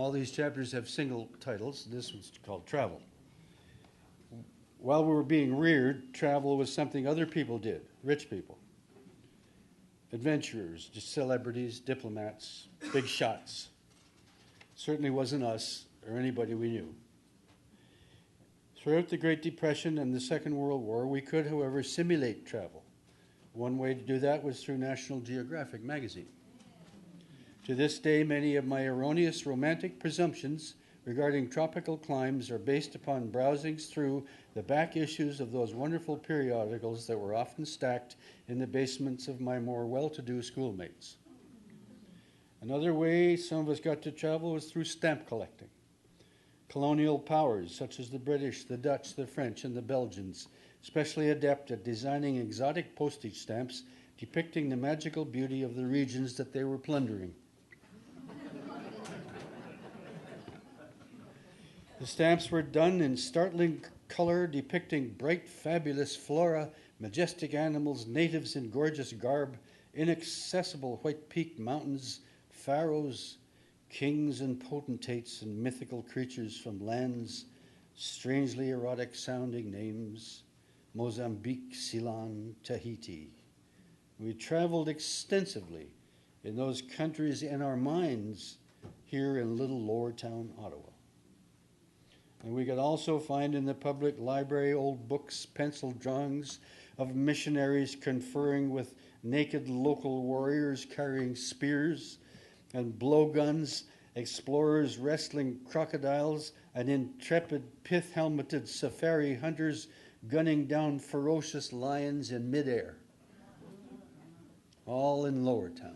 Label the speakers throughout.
Speaker 1: All these chapters have single titles. This one's called Travel. While we were being reared, travel was something other people did, rich people. Adventurers, just celebrities, diplomats, big shots. Certainly wasn't us or anybody we knew. Throughout the Great Depression and the Second World War, we could, however, simulate travel. One way to do that was through National Geographic magazine. To this day, many of my erroneous romantic presumptions regarding tropical climes are based upon browsings through the back issues of those wonderful periodicals that were often stacked in the basements of my more well-to-do schoolmates. Another way some of us got to travel was through stamp collecting. Colonial powers such as the British, the Dutch, the French, and the Belgians, especially adept at designing exotic postage stamps depicting the magical beauty of the regions that they were plundering. The stamps were done in startling color, depicting bright, fabulous flora, majestic animals, natives in gorgeous garb, inaccessible white-peaked mountains, pharaohs, kings and potentates, and mythical creatures from lands, strangely erotic-sounding names, Mozambique, Ceylon, Tahiti. We traveled extensively in those countries in our minds here in little lower town Ottawa. And we could also find in the public library old books, pencil drawings of missionaries conferring with naked local warriors carrying spears and blowguns, explorers wrestling crocodiles, and intrepid pith-helmeted safari hunters gunning down ferocious lions in midair. All in Lower Town.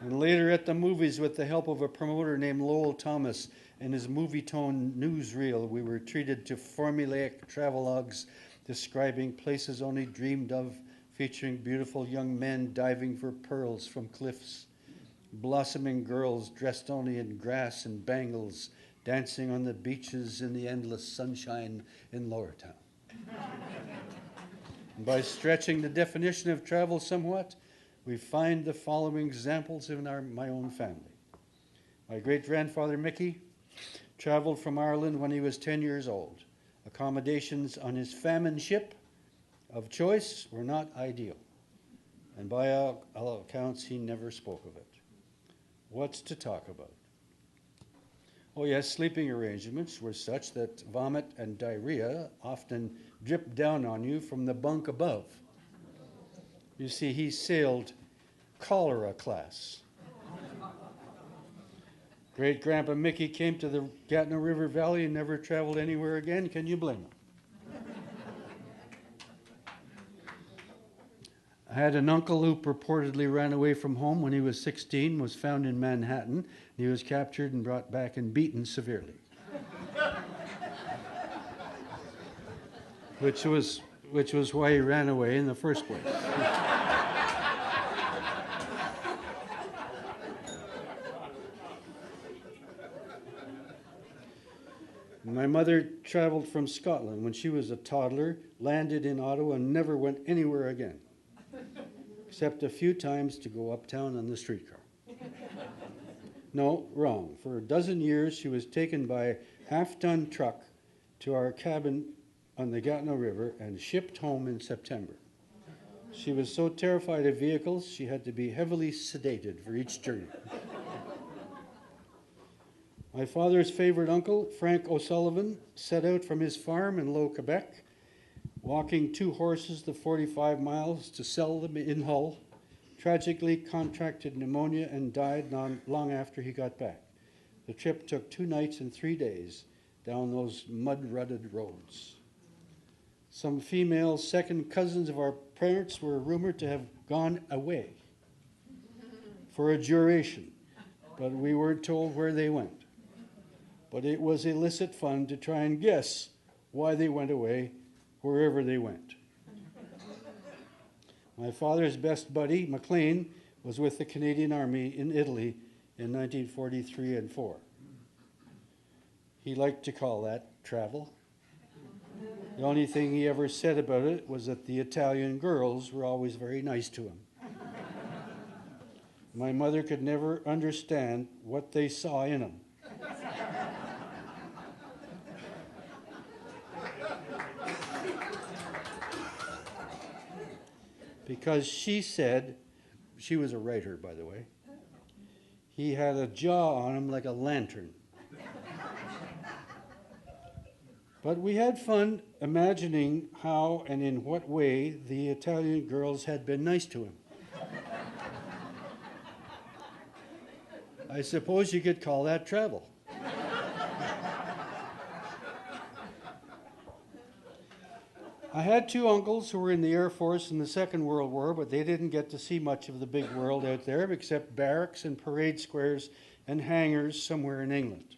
Speaker 1: And later at the movies, with the help of a promoter named Lowell Thomas and his movie-tone newsreel, we were treated to formulaic travelogues describing places only dreamed of, featuring beautiful young men diving for pearls from cliffs, blossoming girls dressed only in grass and bangles, dancing on the beaches in the endless sunshine in Lower Town. And by stretching the definition of travel somewhat, we find the following examples in my own family. My great-grandfather Mickey traveled from Ireland when he was 10 years old. Accommodations on his famine ship of choice were not ideal, and by all accounts, he never spoke of it. What's to talk about? Oh yes, sleeping arrangements were such that vomit and diarrhea often dripped down on you from the bunk above. You see, he sailed cholera class. Great-grandpa Mickey came to the Gatineau River Valley and never traveled anywhere again. Can you blame him? I had an uncle who purportedly ran away from home when he was 16, was found in Manhattan. He was captured and brought back and beaten severely. Which was why he ran away in the first place. My mother traveled from Scotland when she was a toddler, landed in Ottawa, and never went anywhere again, except a few times to go uptown on the streetcar. No, wrong. For a dozen years, she was taken by a half-ton truck to our cabin on the Gatineau River and shipped home in September. She was so terrified of vehicles, she had to be heavily sedated for each journey. My father's favorite uncle, Frank O'Sullivan, set out from his farm in Low, Quebec, walking 2 horses the 45 miles to sell them in Hull, tragically contracted pneumonia and died long after he got back. The trip took 2 nights and 3 days down those mud-rutted roads. Some female second cousins of our parents were rumored to have gone away for a duration, but we weren't told where they went. But it was illicit fun to try and guess why they went away wherever they went. My father's best buddy, McLean, was with the Canadian Army in Italy in 1943 and 4. He liked to call that travel. The only thing he ever said about it was that the Italian girls were always very nice to him. My mother could never understand what they saw in them. Because she said, she was a writer, by the way, he had a jaw on him like a lantern. But we had fun imagining how and in what way the Italian girls had been nice to him. I suppose you could call that travel. I had two uncles who were in the Air Force in the Second World War, but they didn't get to see much of the big world out there except barracks and parade squares and hangars somewhere in England.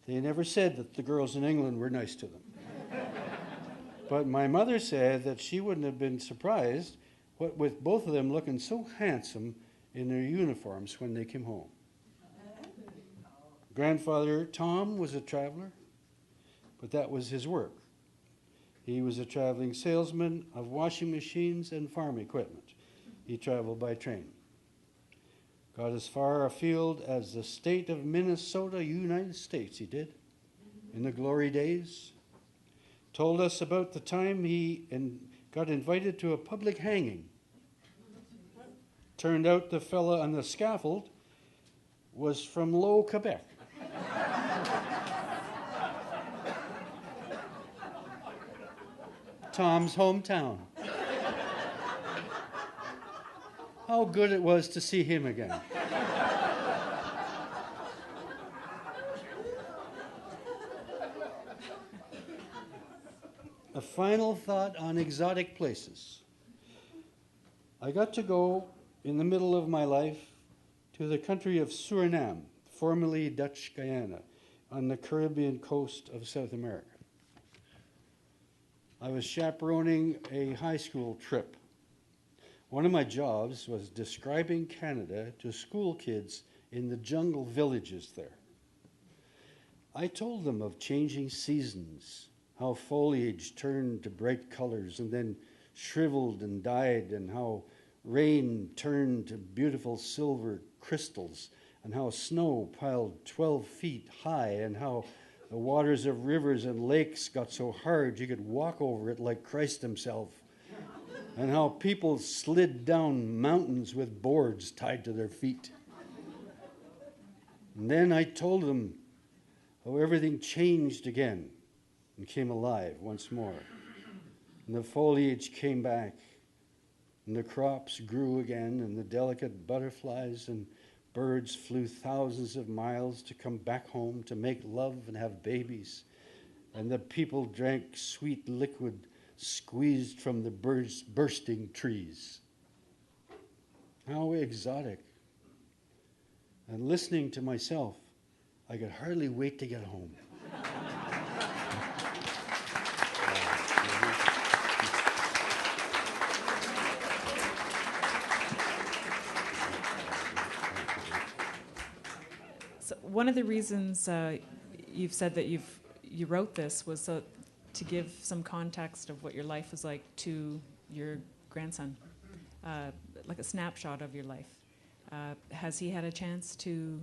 Speaker 1: They never said that the girls in England were nice to them. But my mother said that she wouldn't have been surprised with both of them looking so handsome in their uniforms when they came home. Grandfather Tom was a traveler, but that was his work. He was a traveling salesman of washing machines and farm equipment. He traveled by train. Got as far afield as the state of Minnesota, United States, he did, in the glory days. Told us about the time he got invited to a public hanging. Turned out the fella on the scaffold was from Low, Quebec. Tom's hometown. How good it was to see him again. A final thought on exotic places. I got to go in the middle of my life to the country of Suriname, formerly Dutch Guyana, on the Caribbean coast of South America. I was chaperoning a high school trip. One of my jobs was describing Canada to school kids in the jungle villages there. I told them of changing seasons, how foliage turned to bright colors and then shriveled and died, and how rain turned to beautiful silver crystals, and how snow piled 12 feet high, and how the waters of rivers and lakes got so hard you could walk over it like Christ himself, and how people slid down mountains with boards tied to their feet. And then I told them how everything changed again and came alive once more. And the foliage came back, and the crops grew again, and the delicate butterflies and birds flew thousands of miles to come back home to make love and have babies. And the people drank sweet liquid squeezed from the bursting trees. How exotic. And listening to myself, I could hardly wait to get home.
Speaker 2: So one of the reasons you've said that you wrote this was to give some context of what your life was like to your grandson, like a snapshot of your life. Has he had a chance to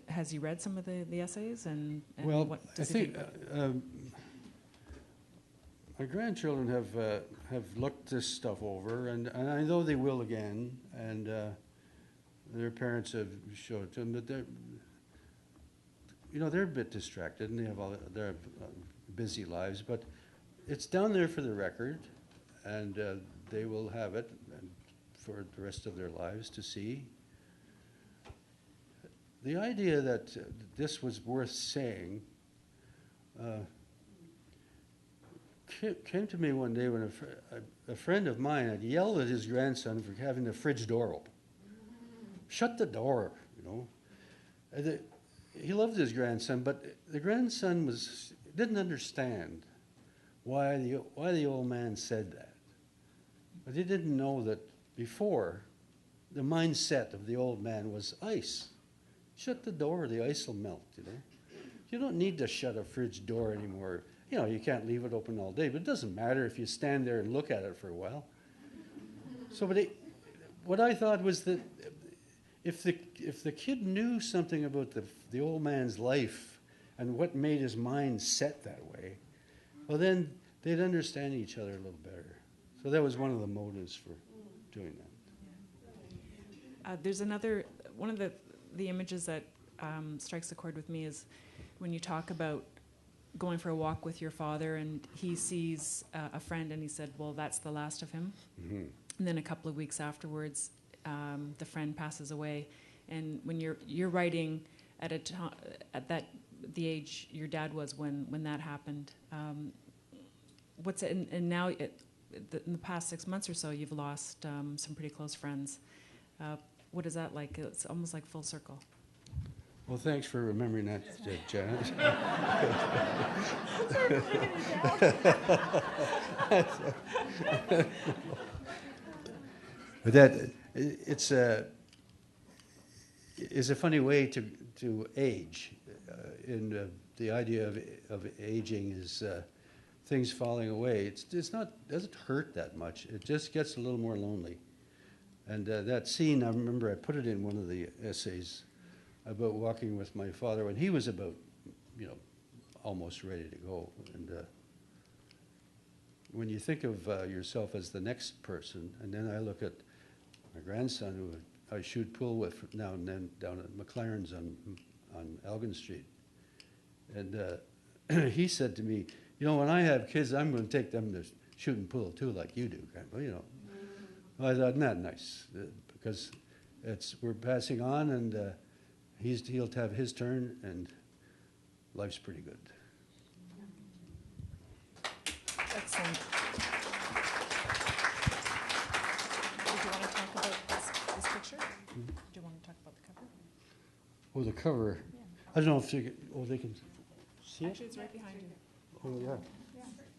Speaker 2: has he read some of the essays? And
Speaker 1: well,
Speaker 2: what does
Speaker 1: I think my grandchildren have looked this stuff over, and I know they will again, and their parents have showed it to them, but they're a bit distracted, and they have their busy lives, but it's down there for the record, and they will have it for the rest of their lives to see. The idea that this was worth saying came to me one day when a friend of mine had yelled at his grandson for having the fridge door open. Shut the door, He loved his grandson, but the grandson didn't understand why the old man said that. But he didn't know that before, the mindset of the old man was ice. Shut the door, the ice will melt, You don't need to shut a fridge door anymore. You can't leave it open all day, but it doesn't matter if you stand there and look at it for a while. So, but what I thought was that if the kid knew something about the old man's life and what made his mind set that way, well, then they'd understand each other a little better. So that was one of the motives for doing that.
Speaker 2: There's another one of the images that strikes a chord with me is when you talk about going for a walk with your father, and he sees a friend, and he said, "Well, that's the last of him."
Speaker 1: Mm-hmm.
Speaker 2: And then a couple of weeks afterwards, the friend passes away. And when you're writing at the age your dad was when that happened, what's it? And now in the past 6 months or so, you've lost some pretty close friends. What is that like? It's almost like full circle.
Speaker 1: Well, thanks for remembering that, Janet. But that it's a funny way to age. In the idea of aging is things falling away. It's not doesn't hurt that much. It just gets a little more lonely. And that scene, I remember I put it in one of the essays about walking with my father when he was about, almost ready to go. And when you think of yourself as the next person, and then I look at my grandson, who I shoot pool with now and then down at McLaren's on Elgin Street, and he said to me, when I have kids, I'm going to take them to shooting pool too, like you do. Well, I thought, not nice, because we're passing on, and he'll have his turn, and life's pretty good.
Speaker 2: Excellent. Do you want to talk about this picture?
Speaker 1: Mm-hmm.
Speaker 2: Do you want to talk about the cover?
Speaker 1: Oh, the cover.
Speaker 2: Yeah.
Speaker 1: I don't know if they can see it?
Speaker 2: Actually, it's right behind you.
Speaker 1: Oh, yeah.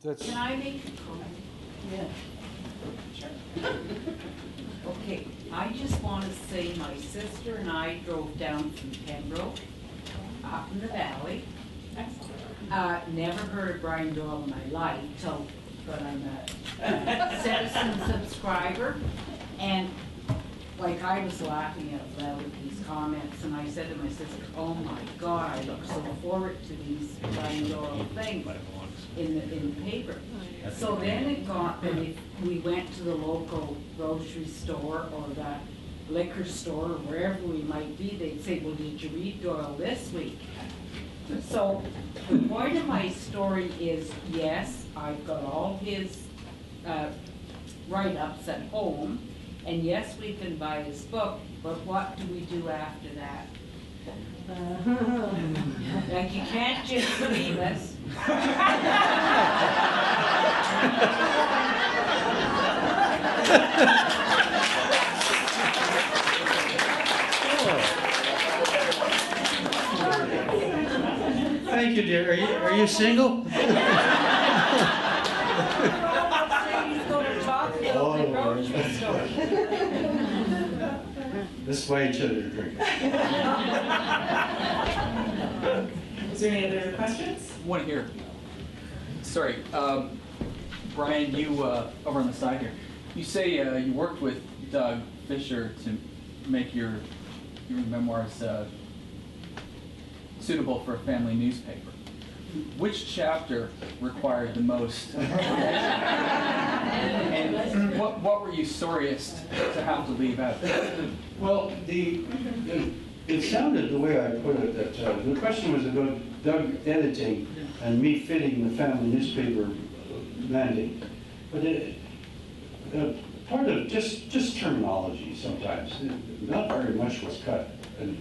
Speaker 1: That's.
Speaker 3: Can I make a comment?
Speaker 4: Yeah.
Speaker 3: Sure.
Speaker 4: Okay, I just want to say my sister and I drove down from Pembroke, up in the valley. Never heard of Brian Doyle in my life, but I'm a citizen subscriber. And like I was laughing out loud at these comments, and I said to my sister, "Oh my God, I look so forward to these Brian Doyle things in the paper." So then it got that if we went to the local grocery store or the liquor store or wherever we might be, they'd say, "Well, did you read Doyle this week?" So the point of my story is, yes, I've got all his write-ups at home, and yes, we can buy his book, but what do we do after that? Like, you can't just leave us.
Speaker 1: Thank you, dear. Are you single?
Speaker 4: He's going to talk about the grocery store.
Speaker 1: Let's buy each other a drink.
Speaker 2: Is there any other questions?
Speaker 5: One here. Sorry, Brian, you over on the side here. You say you worked with Doug Fisher to make your memoirs suitable for a family newspaper. Which chapter required the most and what were you sorriest to have to leave out?
Speaker 1: Well, it sounded the way I put it that the question was about Doug editing and me fitting the family newspaper mandate. But part of just terminology sometimes. Not very much was cut. And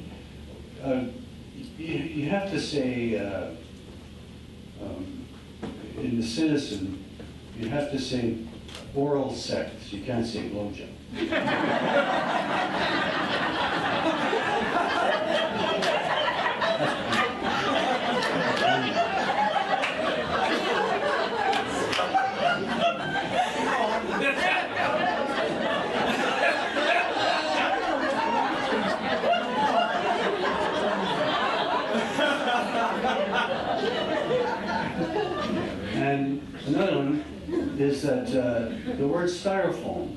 Speaker 1: you have to say in the Citizen, you have to say oral sex. You can't say blowjob. And another one is that the word styrofoam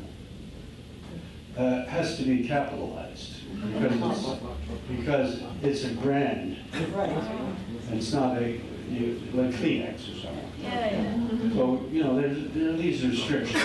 Speaker 1: has to be capitalized because it's a brand.
Speaker 3: Right.
Speaker 1: It's not like Kleenex or something.
Speaker 3: Yeah, yeah.
Speaker 1: So, you know, there are these restrictions.